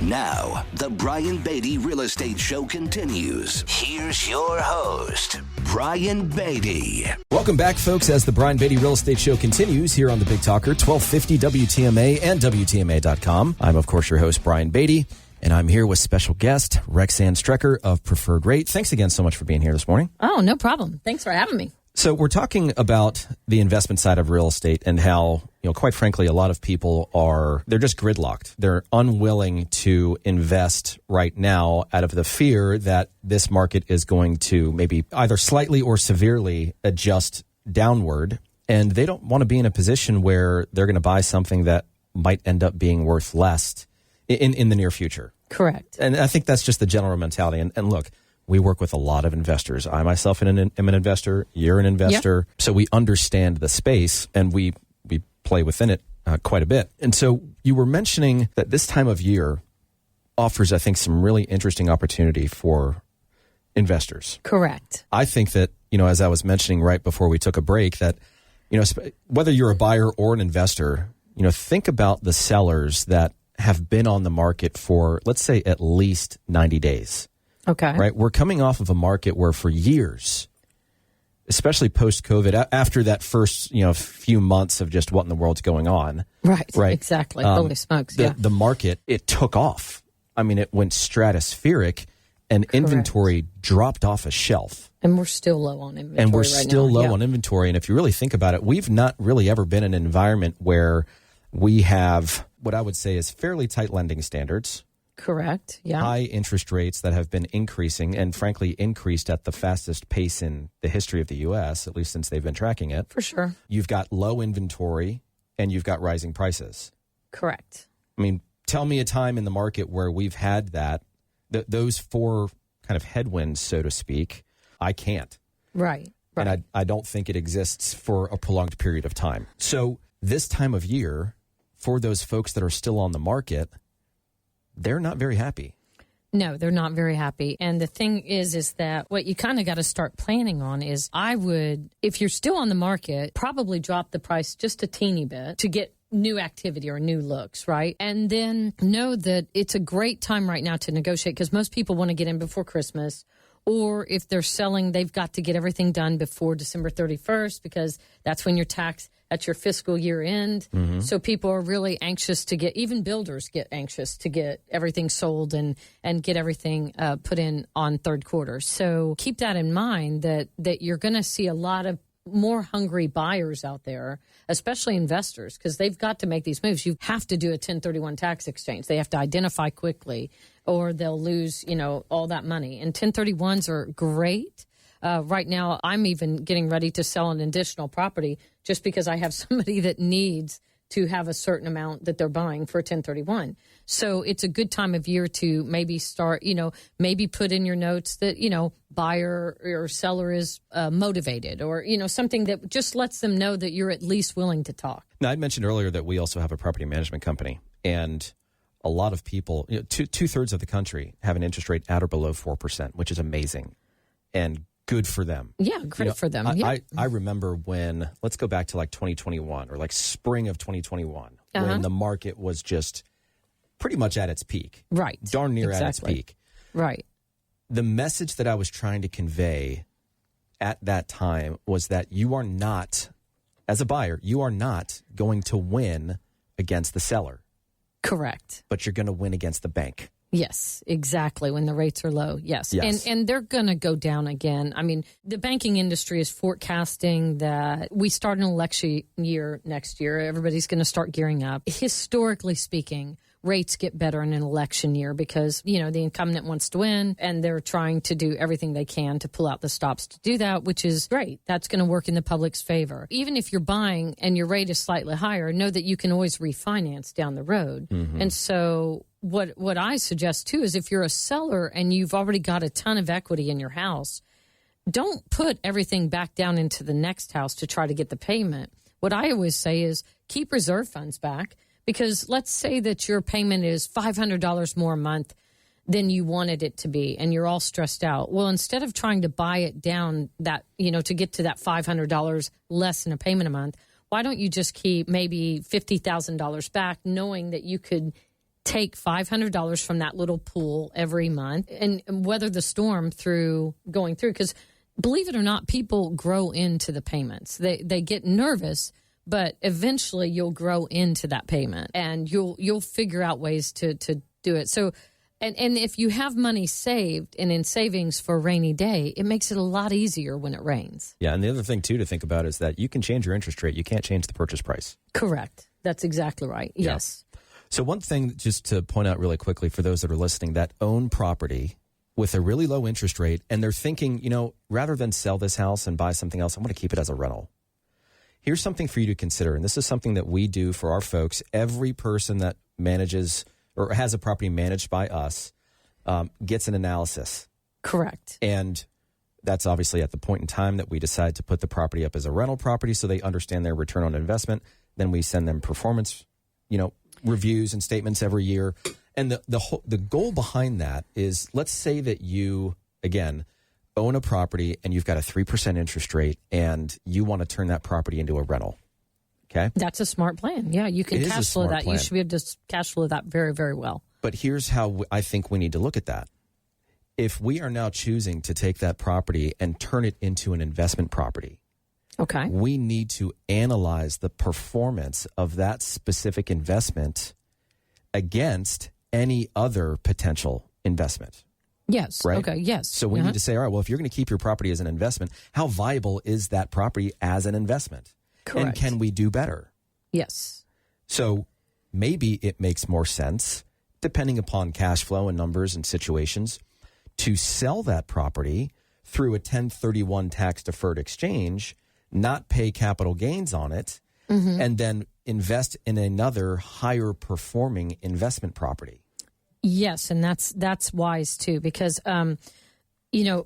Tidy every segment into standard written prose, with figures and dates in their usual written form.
Now, the Brian Beatty Real Estate Show continues. Here's your host, Brian Beatty. Welcome back, folks, as the Brian Beatty Real Estate Show continues here on the Big Talker, 1250 WTMA and WTMA.com. I'm, of course, your host, Brian Beatty, and I'm here with special guest, Rexanne Strecker of Preferred Rate. Thanks again so much for being here this morning. Oh, no problem. Thanks for having me. So we're talking about the investment side of real estate and how, quite frankly, a lot of people they're just gridlocked. They're unwilling to invest right now out of the fear that this market is going to maybe either slightly or severely adjust downward. And they don't want to be in a position where they're going to buy something that might end up being worth less in the near future. Correct. And I think that's just the general mentality. And look, we work with a lot of investors. I myself am an investor. You're an investor. Yep. So we understand the space and we play within it quite a bit. And so you were mentioning that this time of year offers, I think, some really interesting opportunity for investors. Correct. I think that, as I was mentioning right before we took a break, that, whether you're a buyer or an investor, think about the sellers that have been on the market for, let's say, at least 90 days. Okay. Right. We're coming off of a market where for years, especially post-COVID, after that first, few months of just what in the world's going on. Right. Exactly. Holy smokes. The market, it took off. I mean, it went stratospheric and Correct. Inventory dropped off a shelf. And we're still low on inventory on inventory. And if you really think about it, we've not really ever been in an environment where we have what I would say is fairly tight lending standards. Correct. Yeah. High interest rates that have been increasing and frankly increased at the fastest pace in the history of the U.S., at least since they've been tracking it. For sure. You've got low inventory and you've got rising prices. Correct. I mean, tell me a time in the market where we've had those four kind of headwinds, so to speak. I can't. Right. And I don't think it exists for a prolonged period of time. So this time of year, for those folks that are still on the market, they're not very happy. No, they're not very happy. And the thing is that what you kind of got to start planning on is I would, if you're still on the market, probably drop the price just a teeny bit to get new activity or new looks, right? And then know that it's a great time right now to negotiate because most people want to get in before Christmas. Or if they're selling, they've got to get everything done before December 31st because that's when that's your fiscal year end. Mm-hmm. So people are really anxious to even builders get anxious to get everything sold and get everything put in on third quarter. So keep that in mind that you're going to see a lot of more hungry buyers out there, especially investors, because they've got to make these moves. You have to do a 1031 tax exchange. They have to identify quickly or they'll lose, all that money. And 1031s are great. Right now, I'm even getting ready to sell an additional property just because I have somebody that needs to have a certain amount that they're buying for 1031. So it's a good time of year to maybe start, maybe put in your notes that, buyer or seller is motivated or, something that just lets them know that you're at least willing to talk. Now, I mentioned earlier that we also have a property management company, and a lot of people, two-thirds of the country have an interest rate at or below 4%, which is amazing and good for them. Yeah, great for them. I remember when, let's go back to like 2021 or like spring of 2021, when the market was just pretty much at its peak. Right. Darn near at its peak. Right. The message that I was trying to convey at that time was that you are not, as a buyer, you are not going to win against the seller. Correct. But you're going to win against the bank. Yes, exactly. When the rates are low. Yes. And they're going to go down again. I mean, the banking industry is forecasting that we start an election year next year. Everybody's going to start gearing up. Historically speaking, rates get better in an election year because, the incumbent wants to win and they're trying to do everything they can to pull out the stops to do that, which is great. That's going to work in the public's favor. Even if you're buying and your rate is slightly higher, know that you can always refinance down the road. Mm-hmm. And so what I suggest, too, is if you're a seller and you've already got a ton of equity in your house, don't put everything back down into the next house to try to get the payment. What I always say is keep reserve funds back because let's say that your payment is $500 more a month than you wanted it to be and you're all stressed out. Well, instead of trying to buy it down that, to get to that $500 less in a payment a month, why don't you just keep maybe $50,000 back knowing that you could take $500 from that little pool every month and weather the storm through going through. Because believe it or not, people grow into the payments. They get nervous, but eventually you'll grow into that payment and you'll figure out ways to do it. So, and if you have money saved and in savings for a rainy day, it makes it a lot easier when it rains. Yeah, and the other thing, too, to think about is that you can change your interest rate. You can't change the purchase price. Correct. That's exactly right. Yeah. Yes. So one thing just to point out really quickly for those that are listening that own property with a really low interest rate and they're thinking, rather than sell this house and buy something else, I'm going to keep it as a rental. Here's something for you to consider, and this is something that we do for our folks. Every person that manages or has a property managed by us gets an analysis. Correct. And that's obviously at the point in time that we decide to put the property up as a rental property so they understand their return on investment. Then we send them performance, reviews and statements every year. And the goal behind that is, let's say that you, again, own a property and you've got a 3% interest rate and you want to turn that property into a rental. Okay. That's a smart plan. Yeah, you can cash flow that. Plan. You should be able to cash flow that very, very well. But here's how I think we need to look at that. If we are now choosing to take that property and turn it into an investment property, okay, we need to analyze the performance of that specific investment against any other potential investment. Yes. Right? Okay. Yes. So we need to say, all right, well, if you're going to keep your property as an investment, how viable is that property as an investment? Correct. And can we do better? Yes. So maybe it makes more sense, depending upon cash flow and numbers and situations, to sell that property through a 1031 tax-deferred exchange, not pay capital gains on it, and then invest in another higher performing investment property. Yes, and that's wise too, because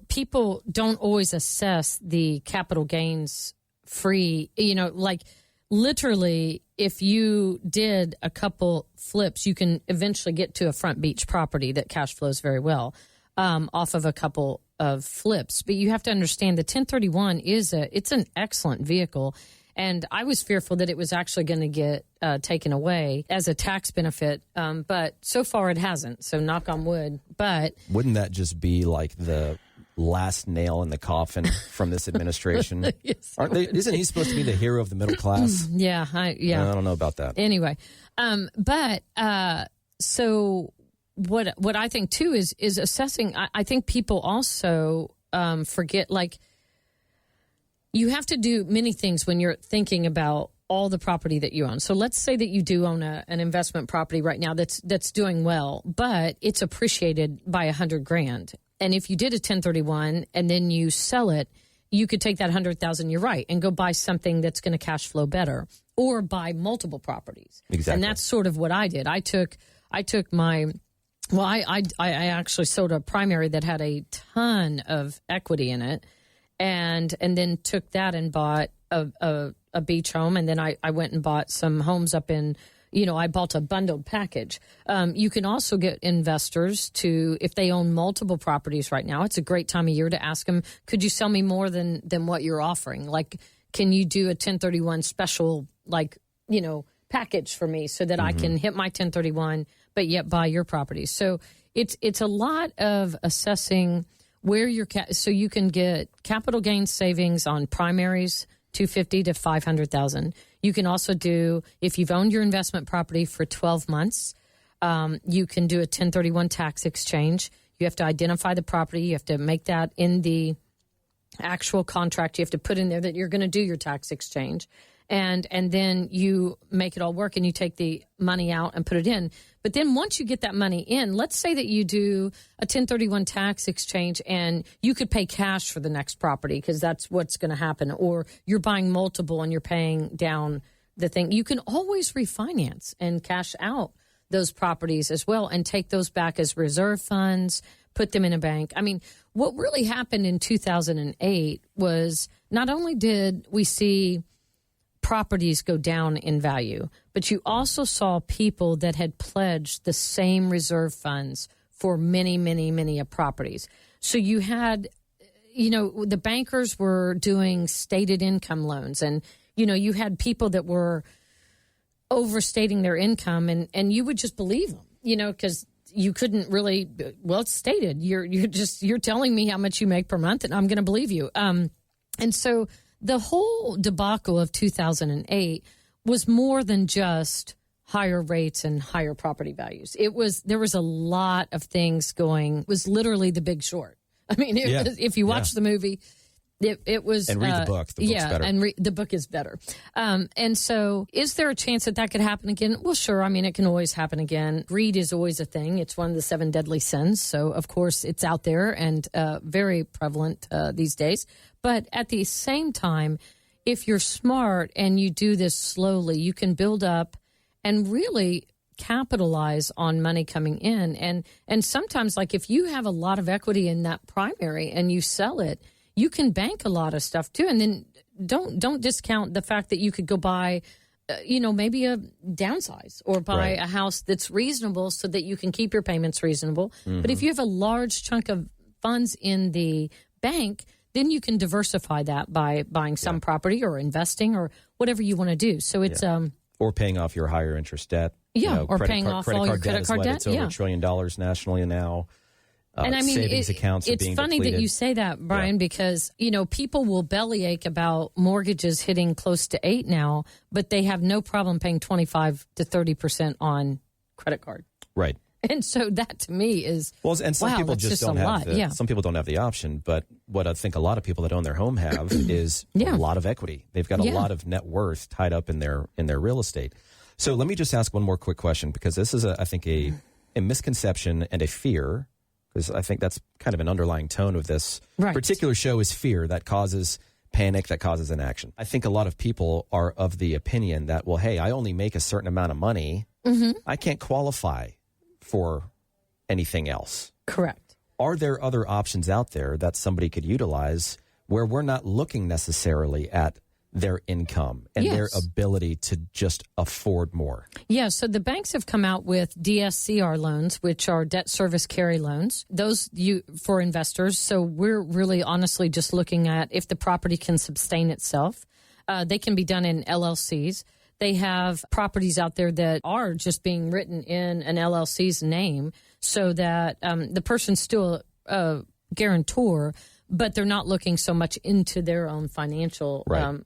people don't always assess the capital gains free. Like literally, if you did a couple flips, you can eventually get to a front beach property that cash flows very well off of a couple of flips. But you have to understand the 1031 it's an excellent vehicle. And I was fearful that it was actually going to get taken away as a tax benefit. But so far it hasn't. So knock on wood. But wouldn't that just be like the last nail in the coffin from this administration? Yes. Isn't he supposed to be the hero of the middle class? Yeah. I don't know about that. Anyway. So what I think too is assessing. I think people also forget, like, you have to do many things when you're thinking about all the property that you own. So let's say that you do own an investment property right now that's doing well, but it's appreciated by $100,000. And if you did a 1031 and then you sell it, you could take that $100,000, you're right, and go buy something that's going to cash flow better, or buy multiple properties. Exactly. And that's sort of what I did. I actually sold a primary that had a ton of equity in it. And then took that and bought a beach home. And then I went and bought some homes up in, I bought a bundled package. You can also get investors to, if they own multiple properties right now, it's a great time of year to ask them, could you sell me more than what you're offering? Like, can you do a 1031 special, package for me so that I can hit my 1031, but yet buy your property? So it's a lot of assessing where so you can get capital gains savings on primaries, $250,000 to $500,000. You can also do, if you've owned your investment property for 12 months, you can do a 1031 tax exchange. You have to identify the property. You have to make that in the actual contract. You have to put in there that you're going to do your tax exchange. And then you make it all work and you take the money out and put it in. But then once you get that money in, let's say that you do a 1031 tax exchange and you could pay cash for the next property because that's what's going to happen. Or you're buying multiple and you're paying down the thing. You can always refinance and cash out those properties as well and take those back as reserve funds, put them in a bank. I mean, what really happened in 2008 was not only did we see properties go down in value, but you also saw people that had pledged the same reserve funds for many, many, many properties. So you had, the bankers were doing stated income loans, and, you had people that were overstating their income, and you would just believe them. because you couldn't really, well, it's stated. You're telling me how much you make per month, and I'm going to believe you. And so the whole debacle of 2008 was more than just higher rates and higher property values. There was a lot of things going. It was literally The Big Short. I mean, if you watch the movie, it was. And read the book. The book's better. And the book is better. And so, is there a chance that could happen again? Well, sure. I mean, it can always happen again. Greed is always a thing. It's one of the 7 deadly sins. So, of course, it's out there and very prevalent these days. But at the same time, if you're smart and you do this slowly, you can build up and really capitalize on money coming in. And sometimes, like if you have a lot of equity in that primary and you sell it, you can bank a lot of stuff too. And then don't discount the fact that you could go buy, maybe a downsize or buy a house that's reasonable so that you can keep your payments reasonable. Mm-hmm. But if you have a large chunk of funds in the bank, then you can diversify that by buying some property or investing or whatever you want to do. So it's or paying off your higher interest debt. Or paying off all your credit card debt. It's over $1 trillion nationally now. And I mean, savings accounts are being it's funny depleted. that you say that, Brian, because, people will bellyache about mortgages hitting close to 8 now, but they have no problem paying 25 to 30% on credit card. Right. And so that to me is, and some people just don't have some people don't have the option. But what I think a lot of people that own their home have is a lot of equity. They've got a lot of net worth tied up in their real estate. So let me just ask one more quick question, because this is, I think, a misconception and a fear, because I think that's kind of an underlying tone of this particular show is fear that causes panic, that causes inaction. I think a lot of people are of the opinion that, well, hey, I only make a certain amount of money. Mm-hmm. I can't qualify for anything else. Correct. Are there other options out there that somebody could utilize where we're not looking necessarily at their income and their ability to just afford more? Yeah, so the banks have come out with DSCR loans, which are debt service carry loans. Those for investors. So we're really honestly just looking at if the property can sustain itself. They can be done in LLCs. They have properties out there that are just being written in an LLC's name so that the person's still a guarantor, but they're not looking so much into their own financial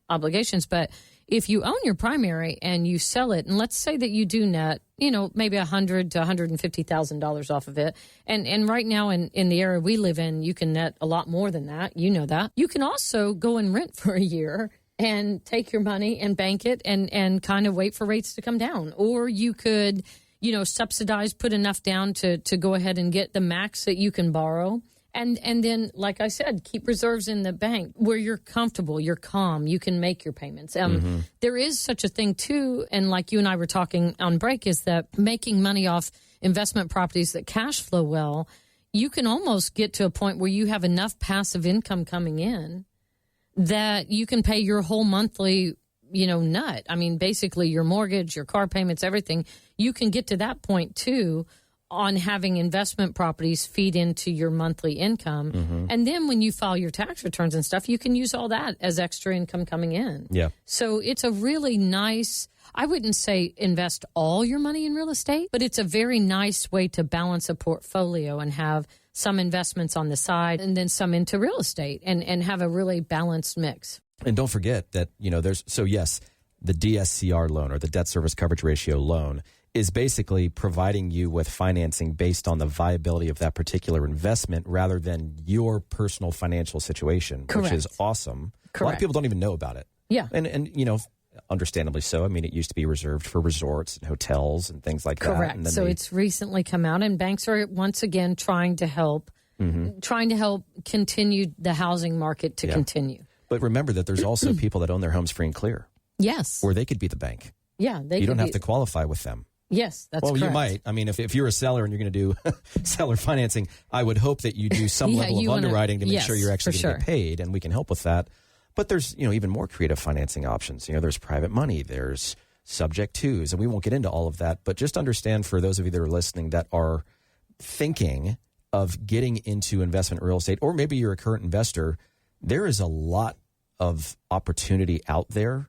obligations. But if you own your primary and you sell it, and let's say that you do net, maybe $100,000 to $150,000 off of it. And right now in the area we live in, you can net a lot more than that. You know that. You can also go and rent for a year and take your money and bank it and kind of wait for rates to come down. Or you could, subsidize, put enough down to go ahead and get the max that you can borrow. And then, like I said, keep reserves in the bank where you're comfortable, you're calm, you can make your payments. There is such a thing, too, and like you and I were talking on break, is that making money off investment properties that cash flow well, you can almost get to a point where you have enough passive income coming in that you can pay your whole monthly, nut. I mean, basically your mortgage, your car payments, everything. You can get to that point, too, on having investment properties feed into your monthly income. Mm-hmm. And then when you file your tax returns and stuff, you can use all that as extra income coming in. Yeah. So it's a really nice, I wouldn't say invest all your money in real estate, but it's a very nice way to balance a portfolio and have some investments on the side and then some into real estate and have a really balanced mix. And don't forget that, the DSCR loan or the debt service coverage ratio loan is basically providing you with financing based on the viability of that particular investment rather than your personal financial situation, which is awesome. Correct. A lot of people don't even know about it. Yeah. And understandably so. I mean, it used to be reserved for resorts and hotels and things like that. Correct. And so it's recently come out, and banks are once again trying to help continue the housing market to continue. But remember that there's also people that own their homes free and clear. Yes. Or they could be the bank. Yeah. You don't have to qualify with them. Yes, that's correct. Well, you might. I mean, if you're a seller and you're going to do seller financing, I would hope that you do some level of underwriting to make sure you're actually going to get paid, and we can help with that. But there's, even more creative financing options. There's private money, there's subject twos, and we won't get into all of that. But just understand, for those of you that are listening that are thinking of getting into investment real estate, or maybe you're a current investor, there is a lot of opportunity out there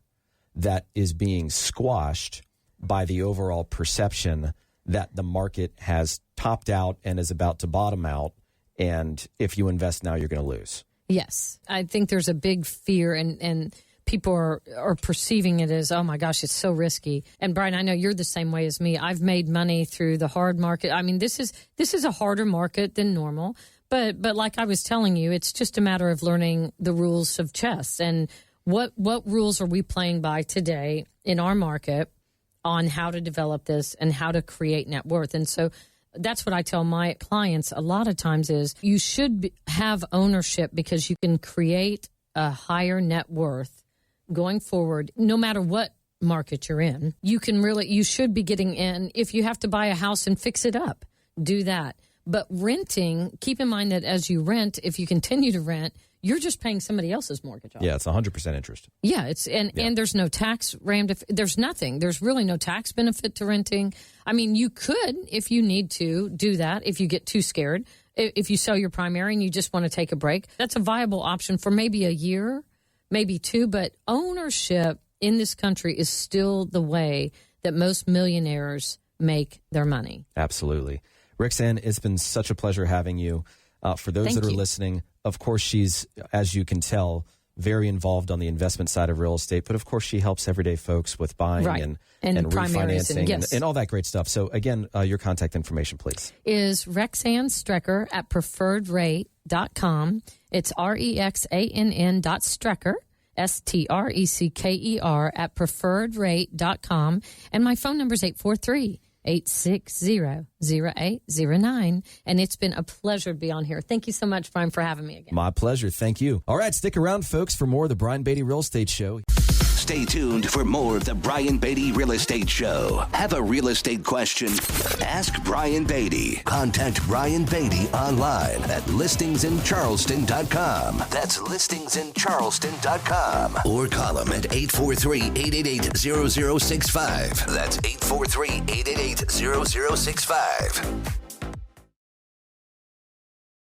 that is being squashed by the overall perception that the market has topped out and is about to bottom out. And if you invest now, you're going to lose. Yes. I think there's a big fear and people are perceiving it as, oh my gosh, it's so risky. And Brian, I know you're the same way as me. I've made money through the hard market. I mean, this is a harder market than normal. But like I was telling you, it's just a matter of learning the rules of chess and what rules are we playing by today in our market on how to develop this and how to create net worth. And so that's what I tell my clients a lot of times is you should have ownership because you can create a higher net worth going forward, no matter what market you're in. You should be getting in. If you have to buy a house and fix it up, do that. But renting, keep in mind that as you rent, if you continue to rent, you're just paying somebody else's mortgage off. Yeah, it's 100% interest. Yeah, and there's no tax there's nothing. There's really no tax benefit to renting. I mean, you could, if you need to, do that if you get too scared. If you sell your primary and you just want to take a break, that's a viable option for maybe a year, maybe two. But ownership in this country is still the way that most millionaires make their money. Absolutely. Roxanne, it's been such a pleasure having you. For those that are listening, of course, she's, as you can tell, very involved on the investment side of real estate. But of course, she helps everyday folks with buying and refinancing and all that great stuff. So again, your contact information, please. Is Roxanne Strecker at preferredrate.com. It's REXANN.Strecker. STRECKER at preferredrate.com. And my phone number is 843-860-0809. And it's been a pleasure to be on here. Thank you so much, Brian, for having me again. My pleasure. Thank you. All right, stick around, folks, for more of the Brian Beatty Real Estate Show. Stay tuned for more of the Brian Beatty Real Estate Show. Have a real estate question? Ask Brian Beatty. Contact Brian Beatty online at listingsincharleston.com. That's listingsincharleston.com. Or call him at 843-888-0065. That's 843-888-0065.